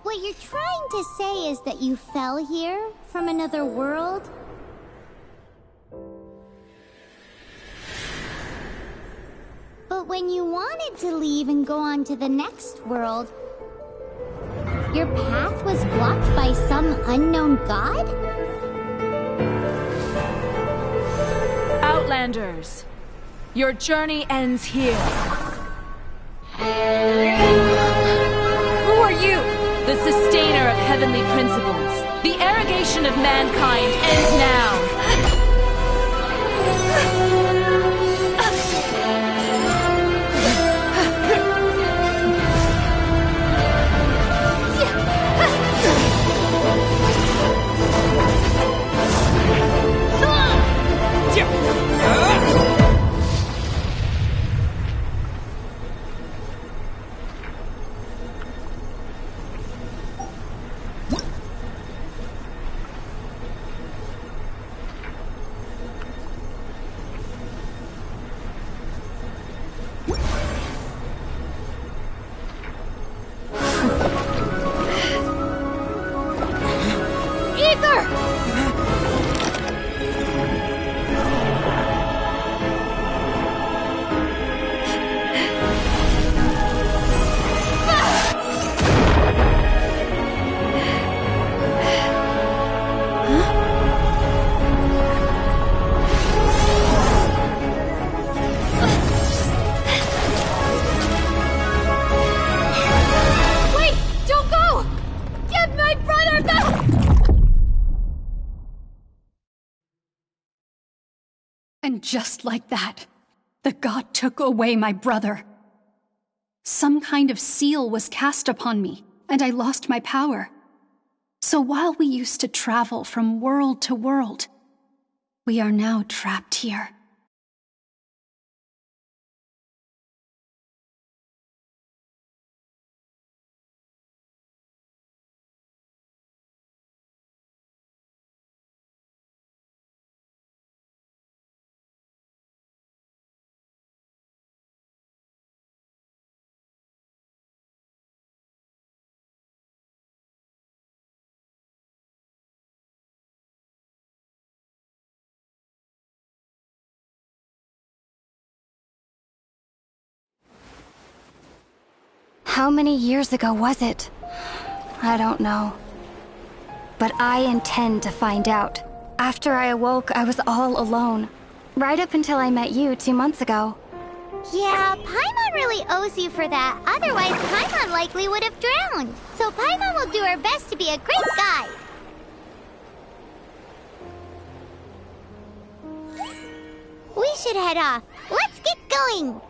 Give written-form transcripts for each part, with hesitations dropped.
What you're trying to say is that you fell here from another world? But when you wanted to leave and go on to the next world, your path was blocked by some unknown god? Outlanders, your journey ends here. Who are you? The sustainer of heavenly principles. The arrogation of mankind ends now. And just like that, the god took away my brother. Some kind of seal was cast upon me, and I lost my power. So while we used to travel from world to world, we are now trapped here. How many years ago was it? I don't know. But I intend to find out. After I awoke, I was all alone. Right up until I met you 2 months ago. Yeah, Paimon really owes you for that. Otherwise, Paimon likely would have drowned. So Paimon will do her best to be a great guide. We should head off. Let's get going!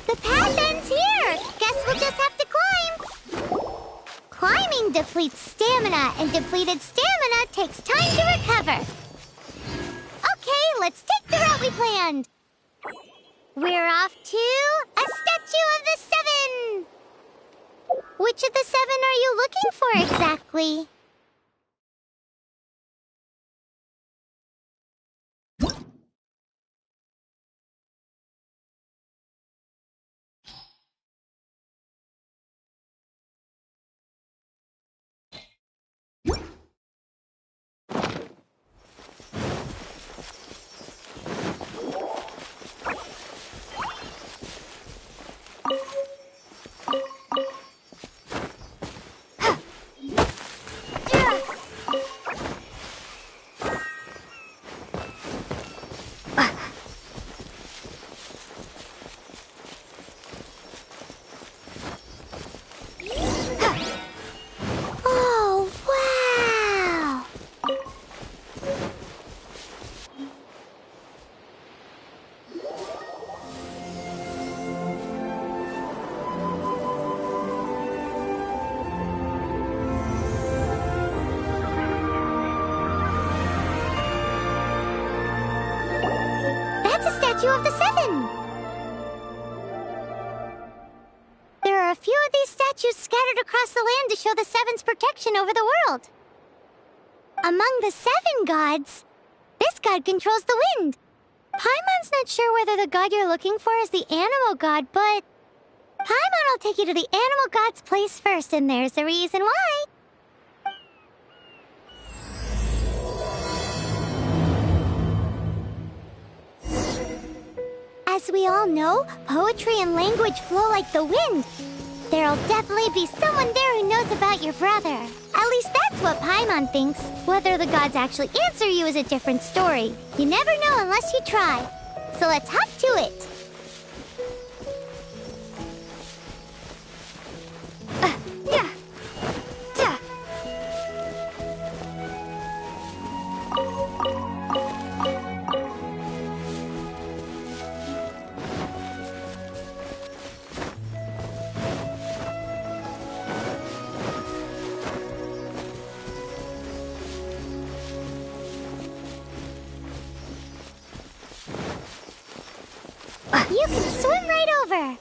The path ends here. Guess we'll just have to climb. depletes stamina, and depleted stamina takes time to recover. Okay, let's take the route we planned. We're off to a statue of the seven. Which of the seven are you looking for exactly? Of the seven. There are a few of these statues scattered across the land to show the seven's protection over the world. Among the seven gods, this god controls the wind. Paimon's not sure whether the god you're looking for is the animal god, but Paimon will take you to the animal god's place first, and there's the reason why. As we all know, poetry and language flow like the wind. There'll definitely be someone there who knows about your brother. At least that's what Paimon thinks. Whether the gods actually answer you is a different story. You never know unless you try. So let's hop to it. You can swim right over.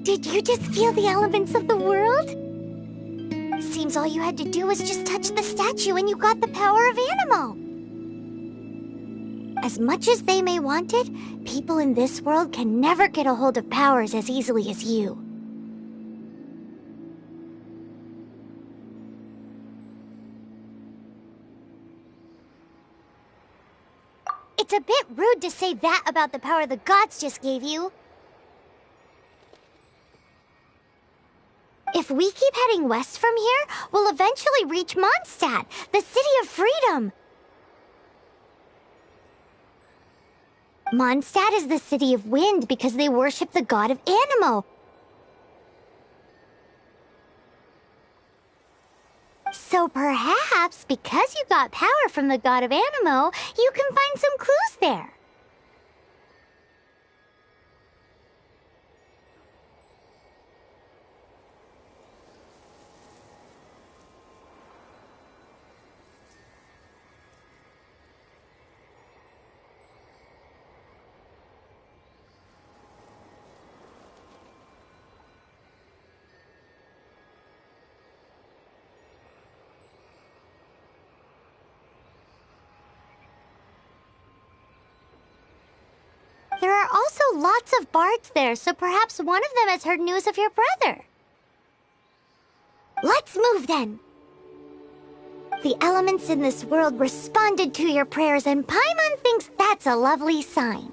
Did you just feel the elements of the world? Seems all you had to do was just touch the statue and you got the power of Animo. As much as they may want it, people in this world can never get a hold of powers as easily as you. It's a bit rude to say that about the power the gods just gave you. If we keep heading west from here, we'll eventually reach Mondstadt, the city of freedom. Mondstadt is the city of wind because they worship the god of Animo. So perhaps, because you got power from the god of Animo, you can find some clues there. There are also lots of bards there, so perhaps one of them has heard news of your brother. Let's move then. The elements in this world responded to your prayers, and Paimon thinks that's a lovely sign.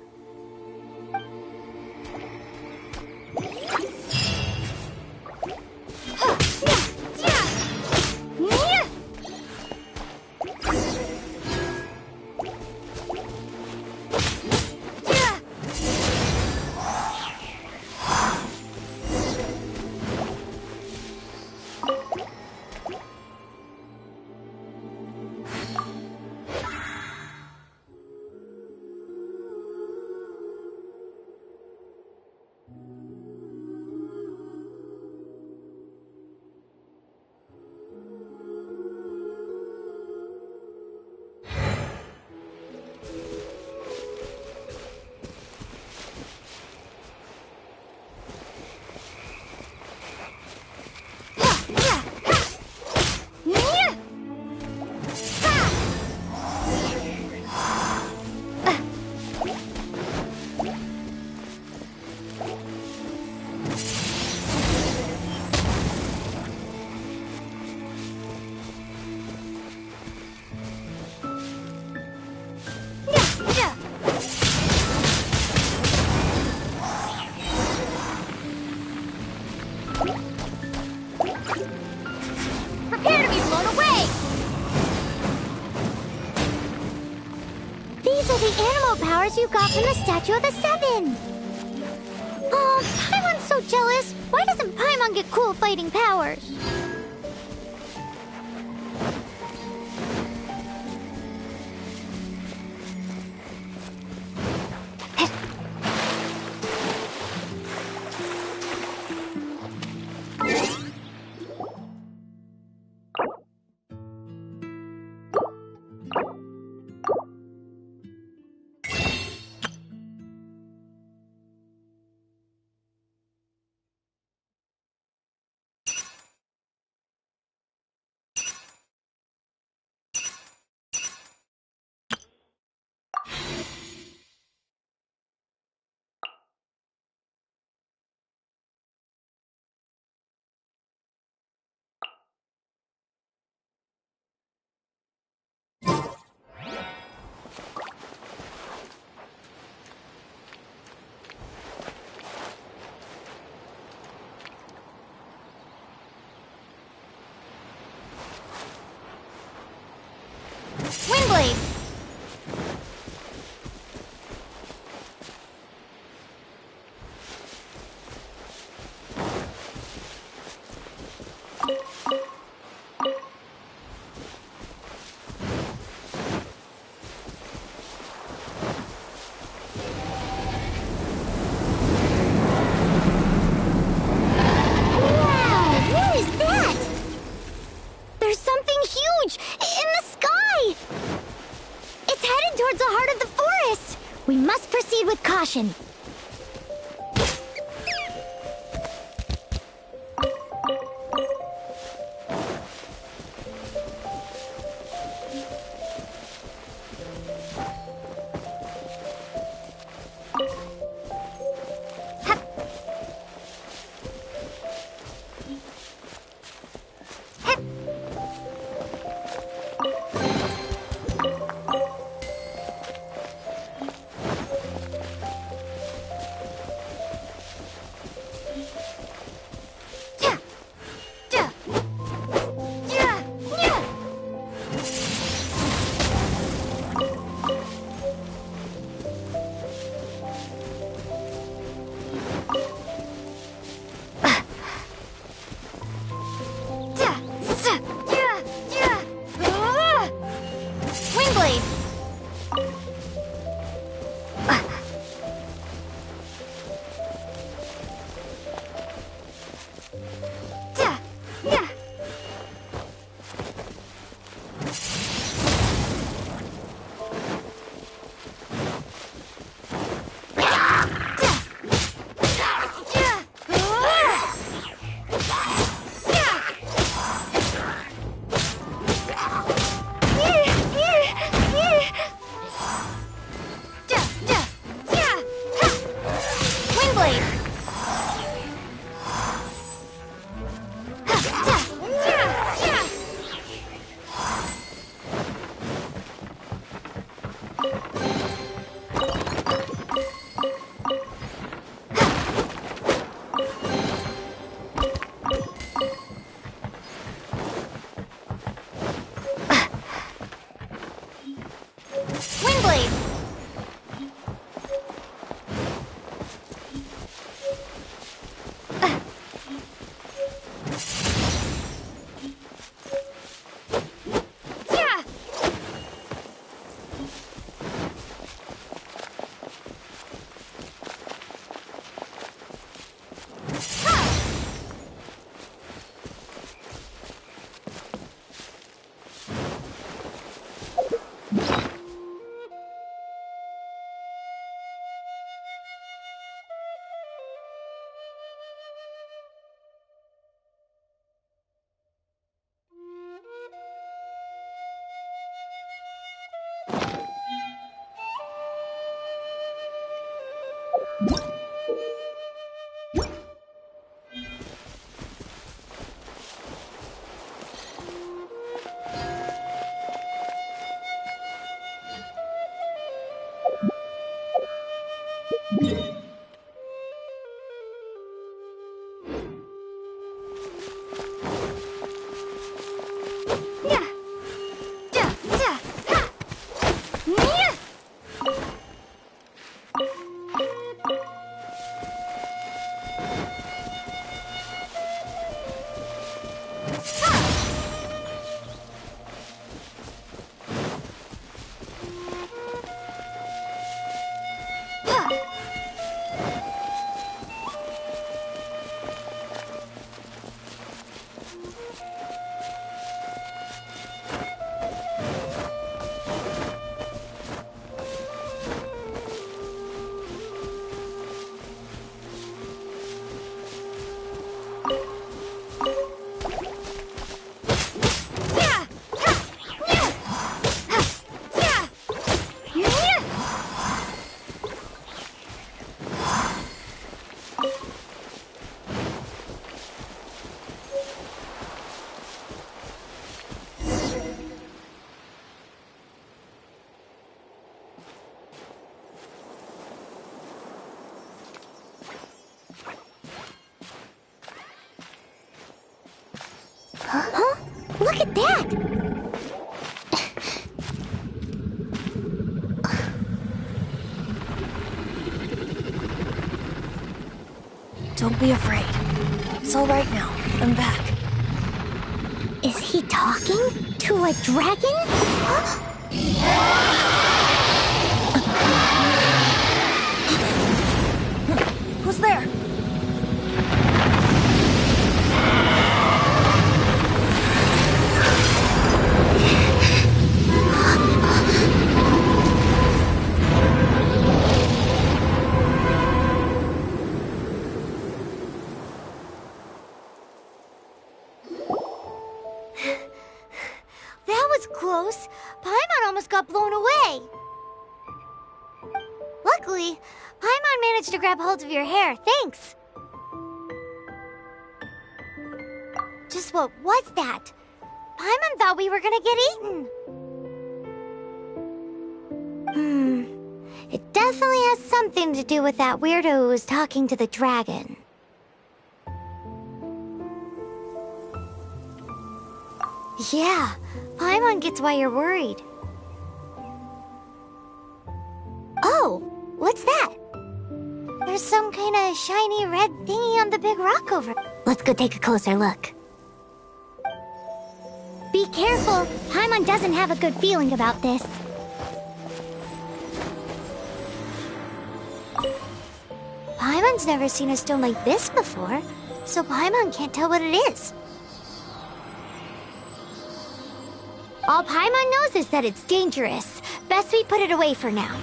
Prepare to be blown away! These are the animal powers you got from the Statue of the Seven! Oh, Paimon's so jealous. Why doesn't Paimon get cool fighting powers? blade! Wind blade! Huh? Look at that! Don't be afraid. It's all right now. I'm back. Is he talking to a dragon? Who's there? That was close. Paimon almost got blown away. Luckily, Paimon managed to grab hold of your hair. Thanks. Just what was that? Paimon thought we were gonna get eaten. It definitely has something to do with that weirdo who was talking to the dragon. Yeah, Paimon gets why you're worried. Oh, what's that? There's some kind of shiny red thingy on the big rock over. Let's go take a closer look. Be careful, Paimon doesn't have a good feeling about this. Paimon's never seen a stone like this before, so Paimon can't tell what it is. All Paimon knows is that it's dangerous. Best we put it away for now.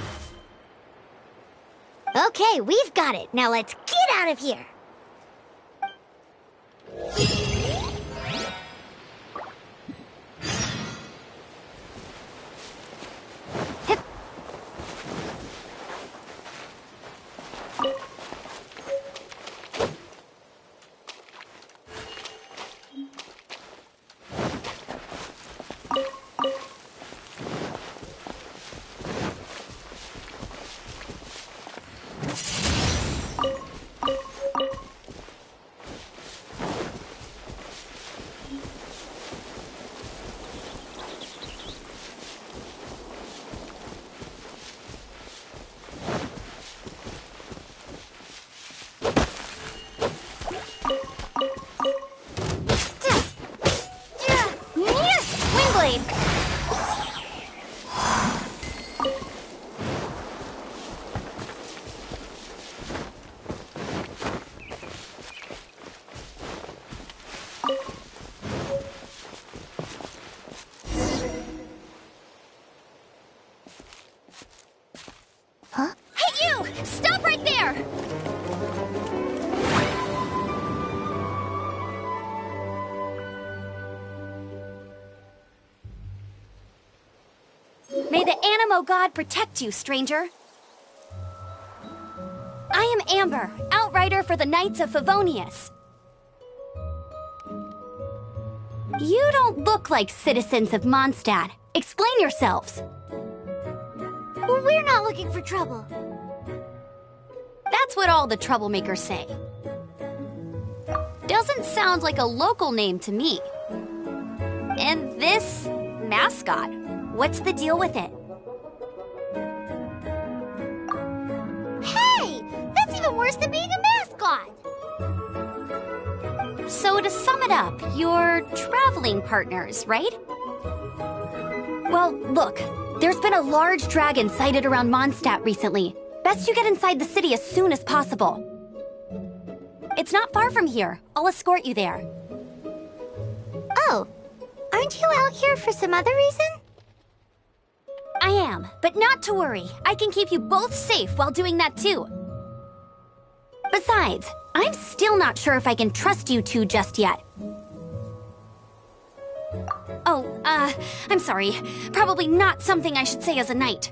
Okay, we've got it. Now let's get out of here. Animo God protect you, stranger. I am Amber, outrider for the Knights of Favonius. You don't look like citizens of Mondstadt. Explain yourselves. We're not looking for trouble. That's what all the troublemakers say. Doesn't sound like a local name to me. And this mascot, what's the deal with it? Hey! That's even worse than being a mascot! So to sum it up, you're traveling partners, right? Well, look, there's been a large dragon sighted around Mondstadt recently. Best you get inside the city as soon as possible. It's not far from here. I'll escort you there. Oh, aren't you out here for some other reason? I am, but not to worry. I can keep you both safe while doing that too. Besides, I'm still not sure if I can trust you two just yet. Oh, I'm sorry. Probably not something I should say as a knight.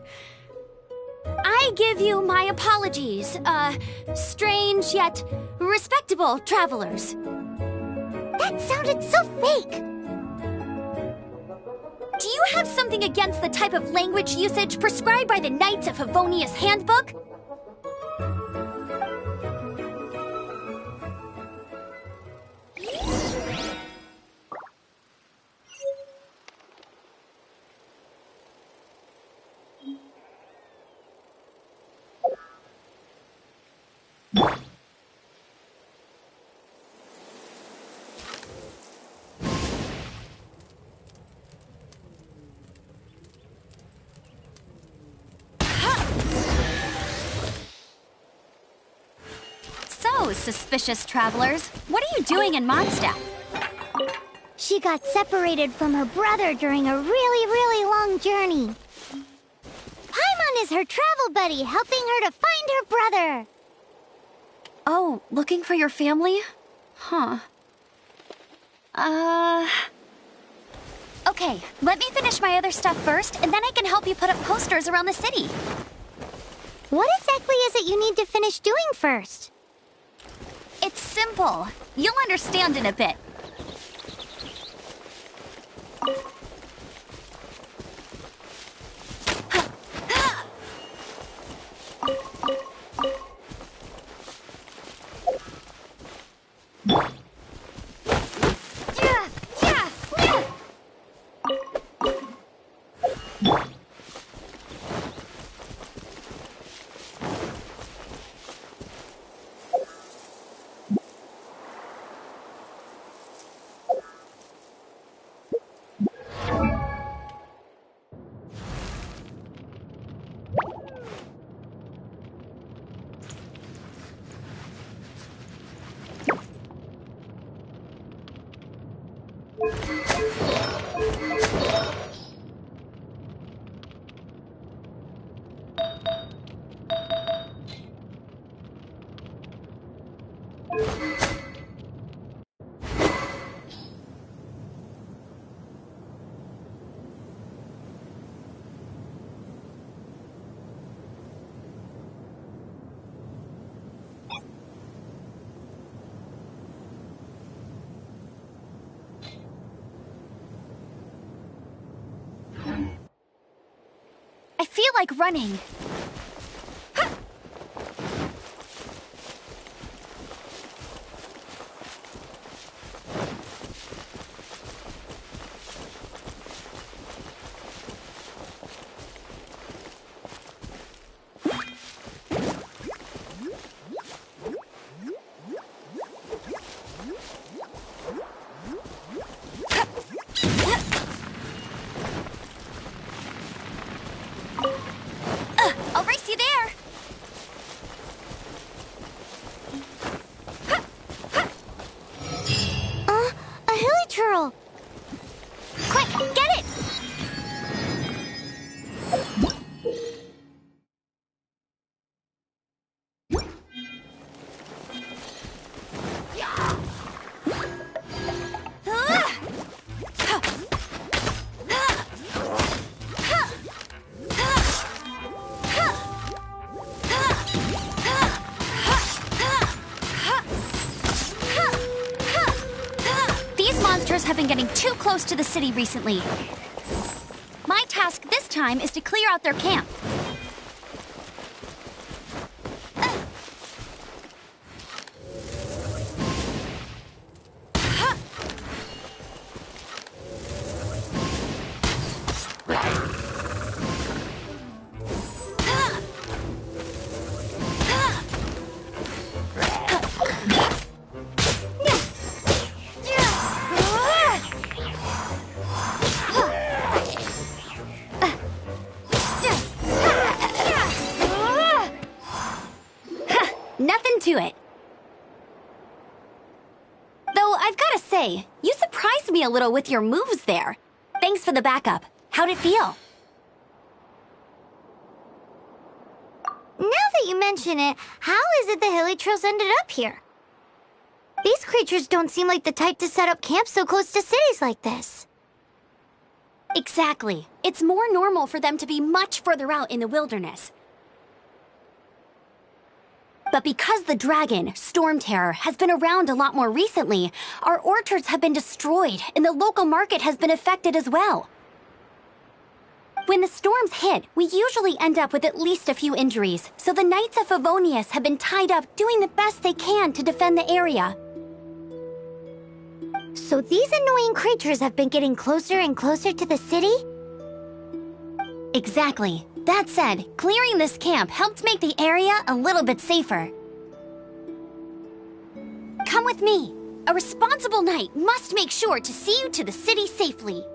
I give you my apologies, strange yet respectable travelers. That sounded so fake! Do you have something against the type of language usage prescribed by the Knights of Favonius Handbook? So, suspicious travelers, what are you doing in Mondstadt? She got separated from her brother during a really long journey. Paimon is her travel buddy, helping her to find her brother. Oh, looking for your family? Huh. Okay, let me finish my other stuff first, and then I can help you put up posters around the city. What exactly is it you need to finish doing first? It's simple. You'll understand in a bit. I feel like running. creatures have been getting too close to the city recently. My task this time is to clear out their camp. Nothing to it. Though I've gotta say, you surprised me a little with your moves there. Thanks for the backup. How'd it feel? Now that you mention it, how is it the Hilly Trails ended up here? These creatures don't seem like the type to set up camp so close to cities like this. Exactly. It's more normal for them to be much further out in the wilderness. But because the dragon, Storm Terror, has been around a lot more recently, our orchards have been destroyed and the local market has been affected as well. When the storms hit, we usually end up with at least a few injuries, so the Knights of Favonius have been tied up doing the best they can to defend the area. So these annoying creatures have been getting closer and closer to the city? Exactly. That said, clearing this camp helped make the area a little bit safer. Come with me. A responsible knight must make sure to see you to the city safely.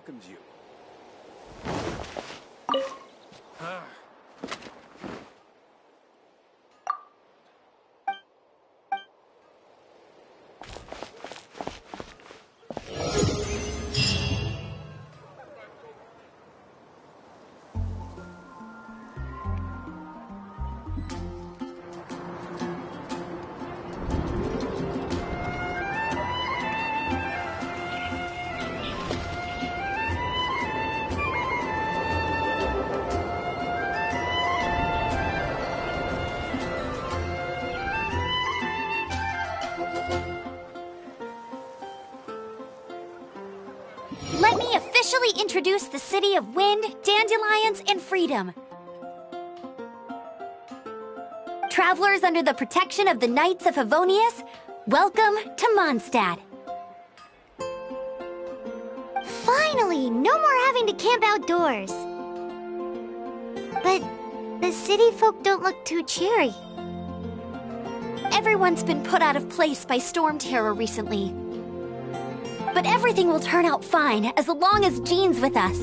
welcomes you. Let me officially introduce the City of Wind, Dandelions, and Freedom. Travelers under the protection of the Knights of Favonius, welcome to Mondstadt. Finally, no more having to camp outdoors. But the city folk don't look too cheery. Everyone's been put out of place by storm terror recently. But everything will turn out fine as long as Jean's with us.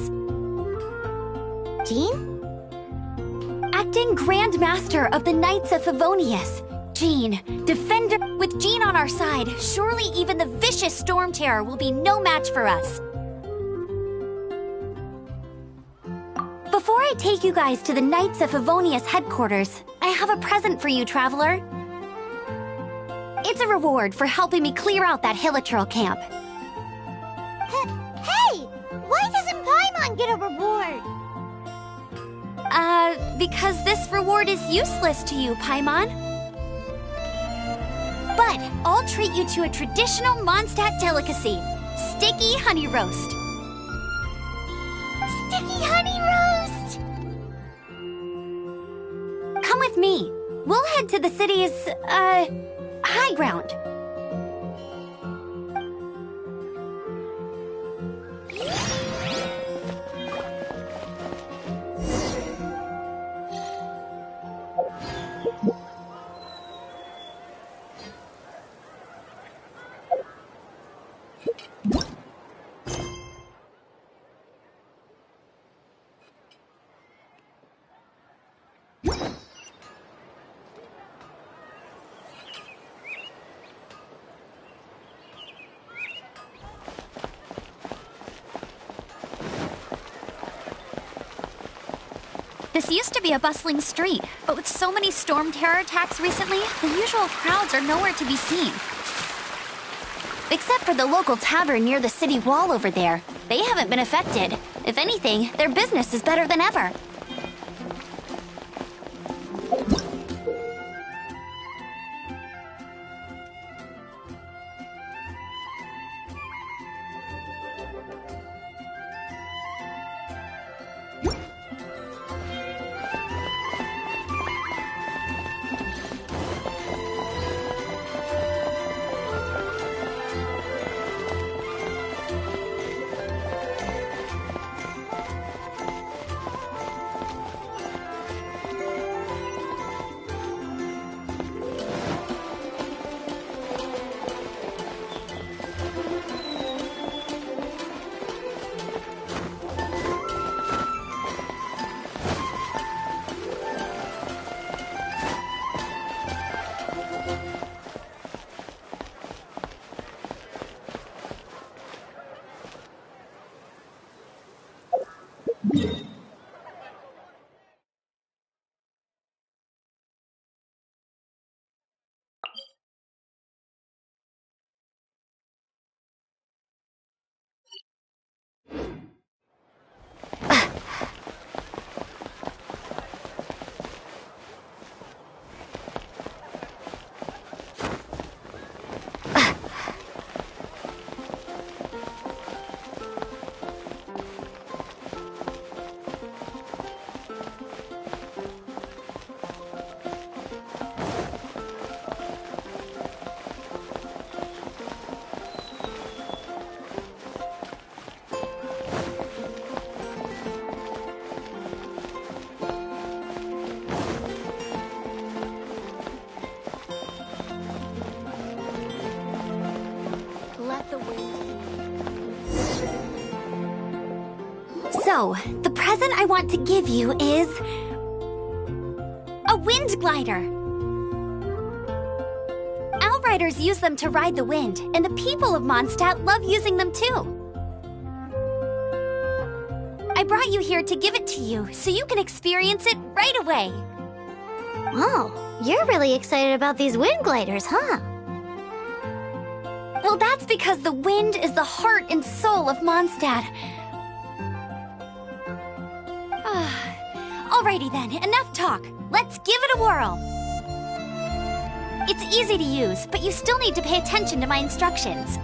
Jean? Acting Grand Master of the Knights of Favonius. Jean, defender. With Jean on our side, surely even the vicious storm terror will be no match for us. Before I take you guys to the Knights of Favonius headquarters, I have a present for you, traveler. It's a reward for helping me clear out that Hilichurl camp. Hey! Why doesn't Paimon get a reward? Because this reward is useless to you, Paimon. But I'll treat you to a traditional Mondstadt delicacy, sticky honey roast. Sticky honey roast! Come with me. We'll head to the city's, high ground. This used to be a bustling street, but with so many storm terror attacks recently, the usual crowds are nowhere to be seen. Except for the local tavern near the city wall over there. They haven't been affected. If anything, their business is better than ever. So, the present I want to give you is... a wind glider. Outriders use them to ride the wind, and the people of Mondstadt love using them too. I brought you here to give it to you, so you can experience it right away. Oh, you're really excited about these wind gliders, huh? Well, that's because the wind is the heart and soul of Mondstadt. Alrighty then, enough talk. Let's give it a whirl. It's easy to use, but you still need to pay attention to my instructions.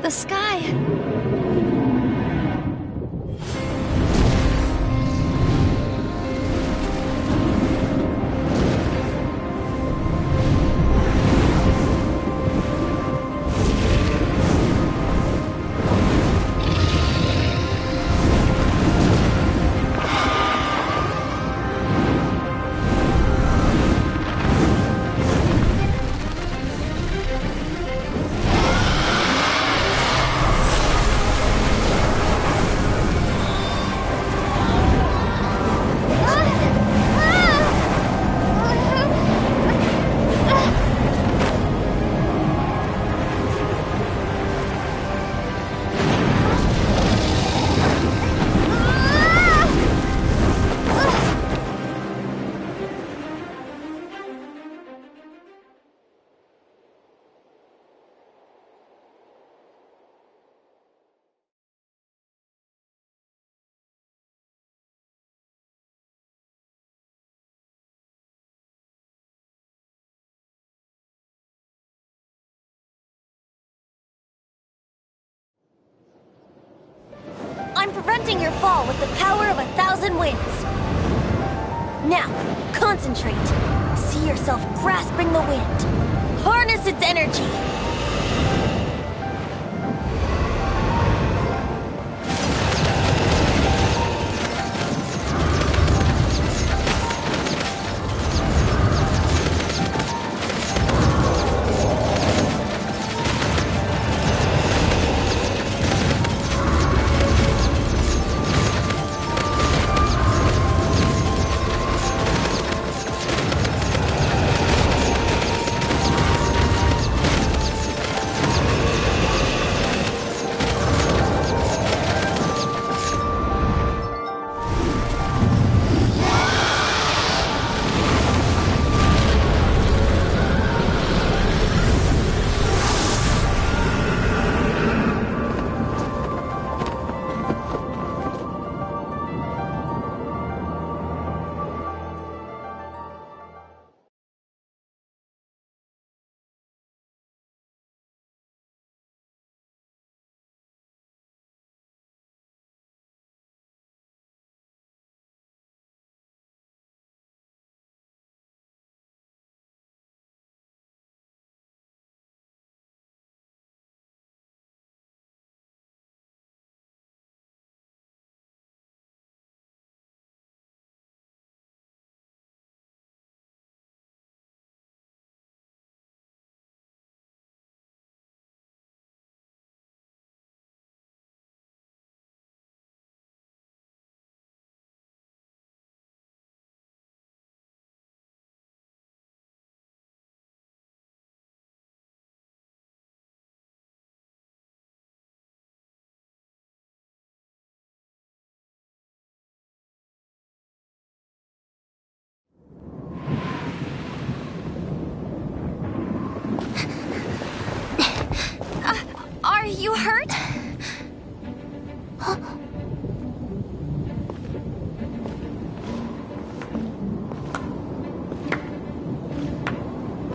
The sky. I'm preventing your fall with the power of 1,000 winds. Now, concentrate. See yourself grasping the wind. Harness its energy. You hurt?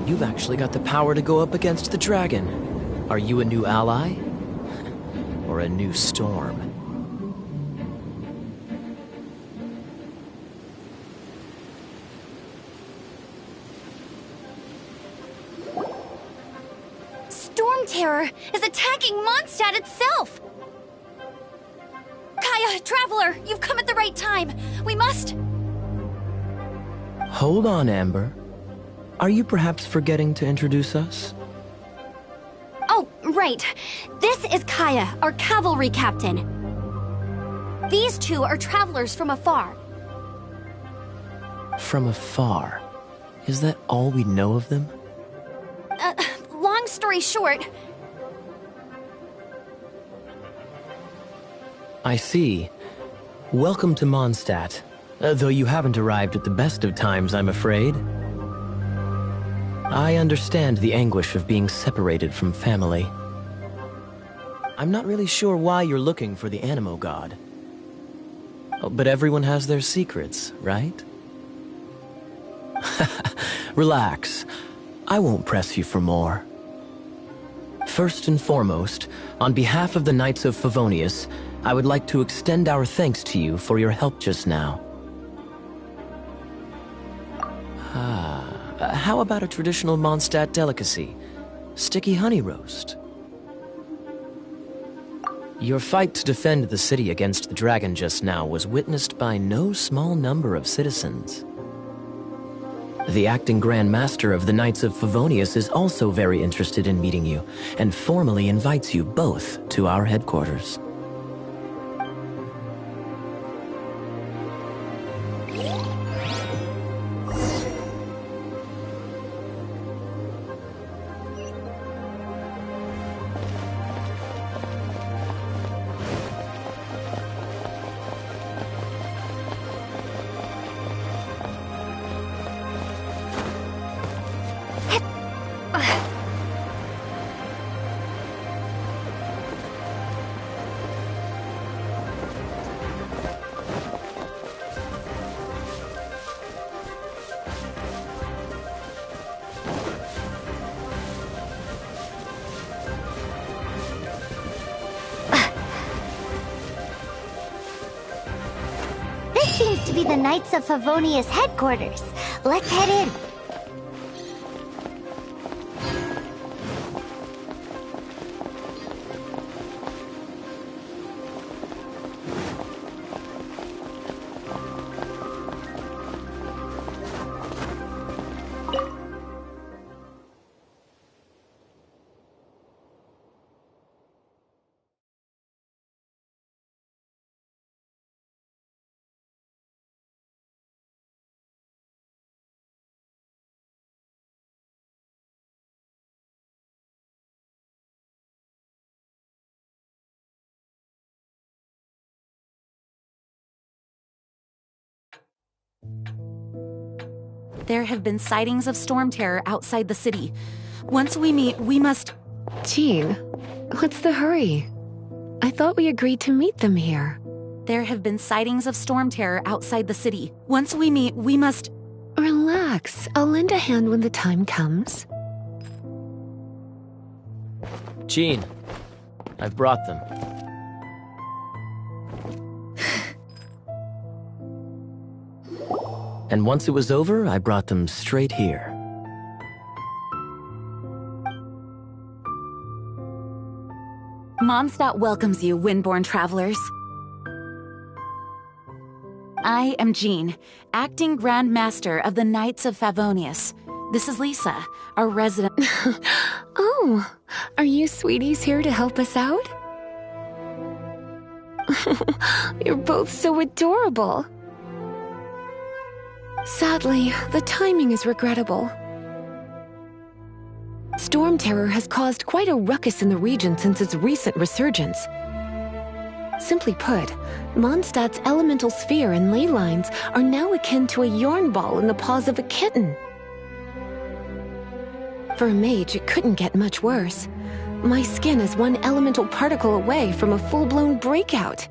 You've actually got the power to go up against the dragon. Are you a new ally? Or a new storm? Storm Terror is attacking Mondstadt itself! Kaya, Traveler, you've come at the right time. We must... Hold on, Amber. Are you perhaps forgetting to introduce us? Oh, right. This is Kaya, our cavalry captain. These two are travelers from afar. From afar? Is that all we know of them? Long story short... I see. Welcome to Mondstadt. Though you haven't arrived at the best of times, I'm afraid. I understand the anguish of being separated from family. I'm not really sure why you're looking for the Animo God. Oh, but everyone has their secrets, right? Relax. I won't press you for more. First and foremost, on behalf of the Knights of Favonius, I would like to extend our thanks to you for your help just now. How about a traditional Mondstadt delicacy? Sticky honey roast. Your fight to defend the city against the dragon just now was witnessed by no small number of citizens. The acting Grand Master of the Knights of Favonius is also very interested in meeting you, and formally invites you both to our headquarters. Seems to be the Knights of Favonius headquarters. Let's head in. There have been sightings of storm terror outside the city. Once we meet, we must... Jean, what's the hurry? I thought we agreed to meet them here. There have been sightings of storm terror outside the city. Once we meet, we must... Relax. I'll lend a hand when the time comes. Jean, I've brought them. And once it was over, I brought them straight here. Mondstadt welcomes you, Windborn travelers. I am Jean, acting Grand Master of the Knights of Favonius. This is Lisa, our resident... Oh, are you sweeties here to help us out? You're both so adorable. Sadly, the timing is regrettable. Storm terror has caused quite a ruckus in the region since its recent resurgence. Simply put, Mondstadt's elemental sphere and ley lines are now akin to a yarn ball in the paws of a kitten. For a mage, it couldn't get much worse. My skin is one elemental particle away from a full-blown breakout.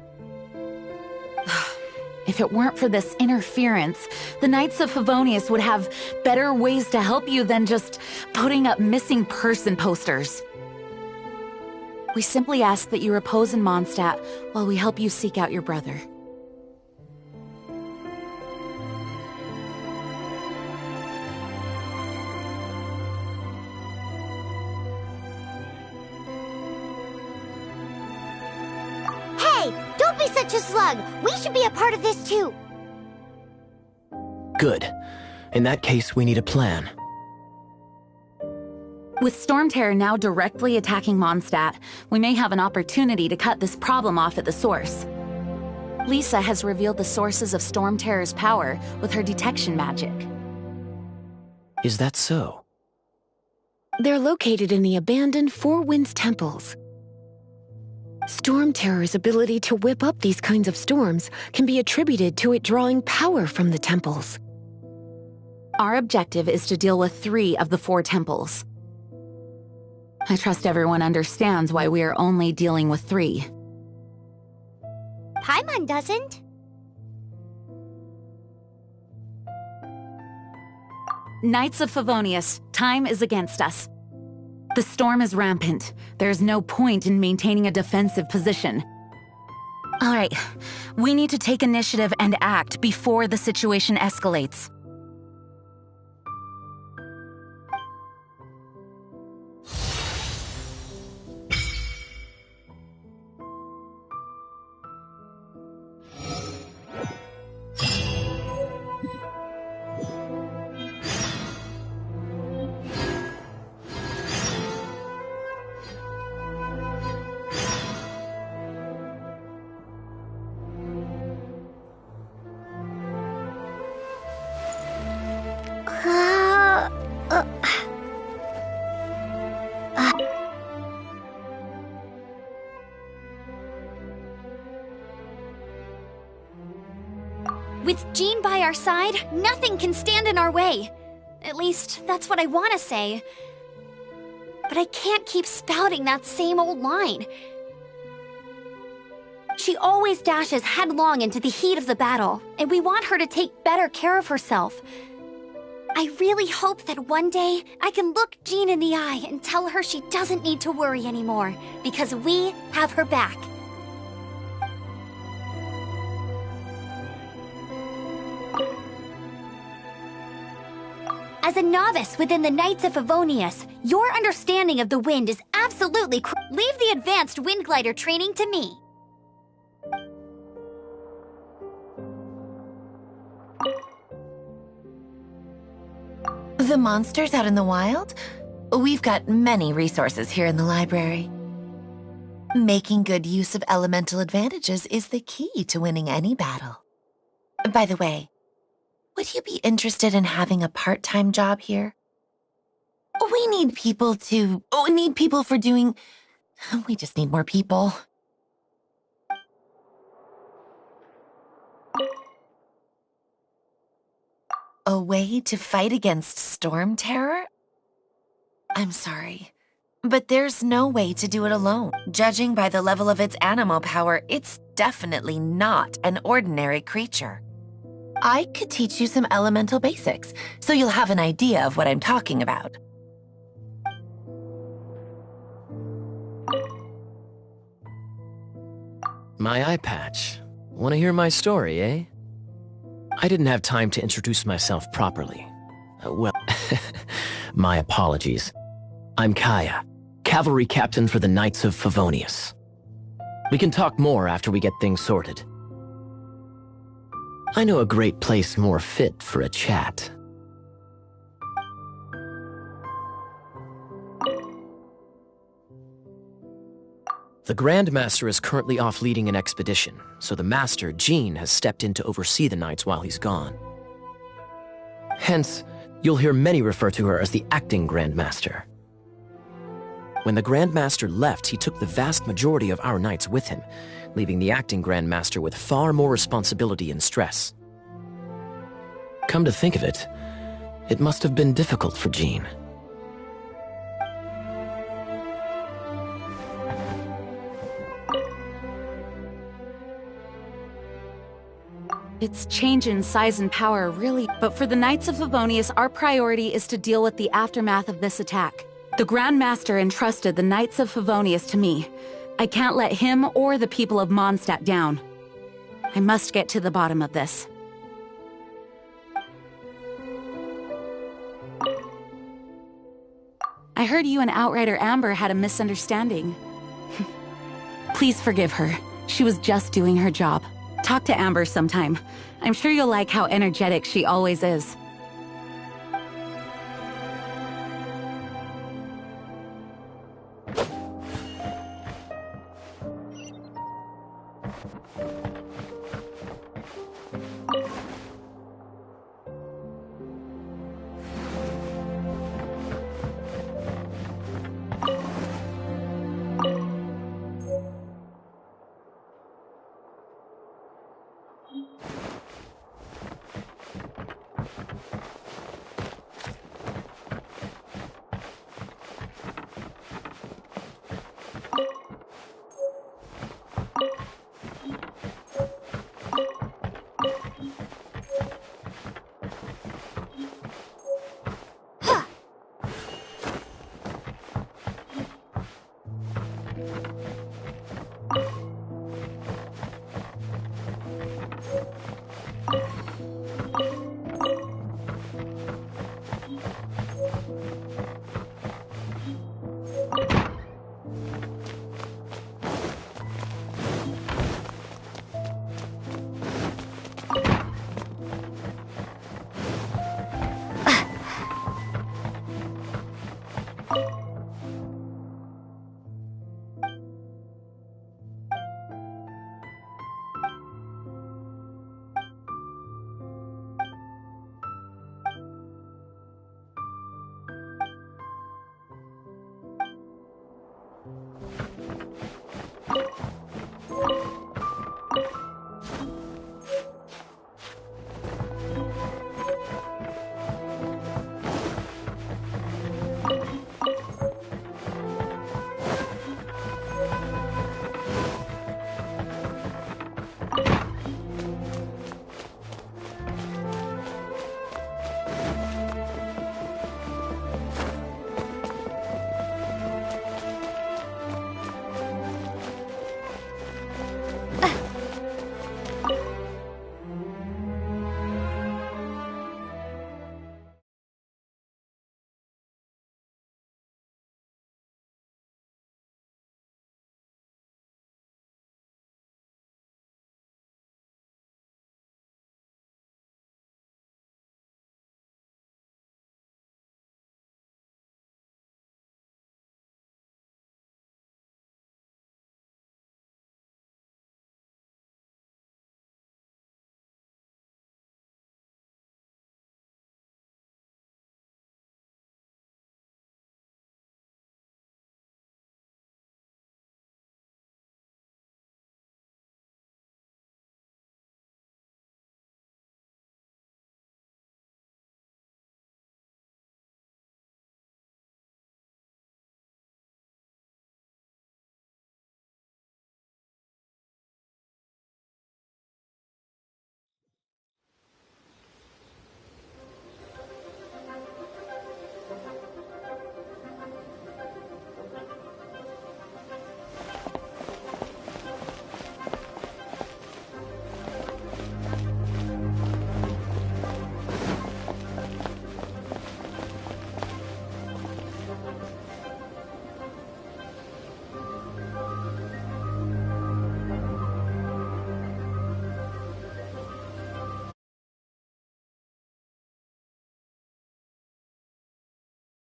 If it weren't for this interference, the Knights of Favonius would have better ways to help you than just putting up missing person posters. We simply ask that you repose in Mondstadt while we help you seek out your brother. Hey, don't be such a slug. We should be a part of this too. Good. In that case, we need a plan. With Storm Terror now directly attacking Mondstadt, we may have an opportunity to cut this problem off at the source. Lisa has revealed the sources of Storm Terror's power with her detection magic. Is that so? They're located in the abandoned Four Winds temples. Storm Terror's ability to whip up these kinds of storms can be attributed to it drawing power from the temples. Our objective is to deal with 3 of the 4 temples. I trust everyone understands why we are only dealing with 3. Paimon doesn't. Knights of Favonius, time is against us. The storm is rampant. There's no point in maintaining a defensive position. All right, we need to take initiative and act before the situation escalates. With Jean by our side, nothing can stand in our way. At least, that's what I want to say. But I can't keep spouting that same old line. She always dashes headlong into the heat of the battle, and we want her to take better care of herself. I really hope that one day I can look Jean in the eye and tell her she doesn't need to worry anymore, because we have her back. As a novice within the Knights of Favonius, your understanding of the wind is absolutely Leave the advanced wind glider training to me. The monsters out in the wild? We've got many resources here in the library. Making good use of elemental advantages is the key to winning any battle. By the way, would you be interested in having a part-time job here? We need people for doing... We just need more people. A way to fight against Storm Terror? I'm sorry, but there's no way to do it alone. Judging by the level of its animal power, it's definitely not an ordinary creature. I could teach you some elemental basics, so you'll have an idea of what I'm talking about. My eye patch. Want to hear my story, eh? I didn't have time to introduce myself properly. Well, my apologies. I'm Kaya, cavalry captain for the Knights of Favonius. We can talk more after we get things sorted. I know a great place more fit for a chat. The Grand Master is currently off leading an expedition, so the Master, Jean, has stepped in to oversee the Knights while he's gone. Hence, you'll hear many refer to her as the acting Grand Master. When the Grand Master left, he took the vast majority of our Knights with him, leaving the acting Grand Master with far more responsibility and stress. Come to think of it, it must have been difficult for Jean. Its change in size and power really... But for the Knights of Favonius, our priority is to deal with the aftermath of this attack. The Grand Master entrusted the Knights of Favonius to me. I can't let him or the people of Mondstadt down. I must get to the bottom of this. I heard you and Outrider Amber had a misunderstanding. Please forgive her. She was just doing her job. Talk to Amber sometime. I'm sure you'll like how energetic she always is.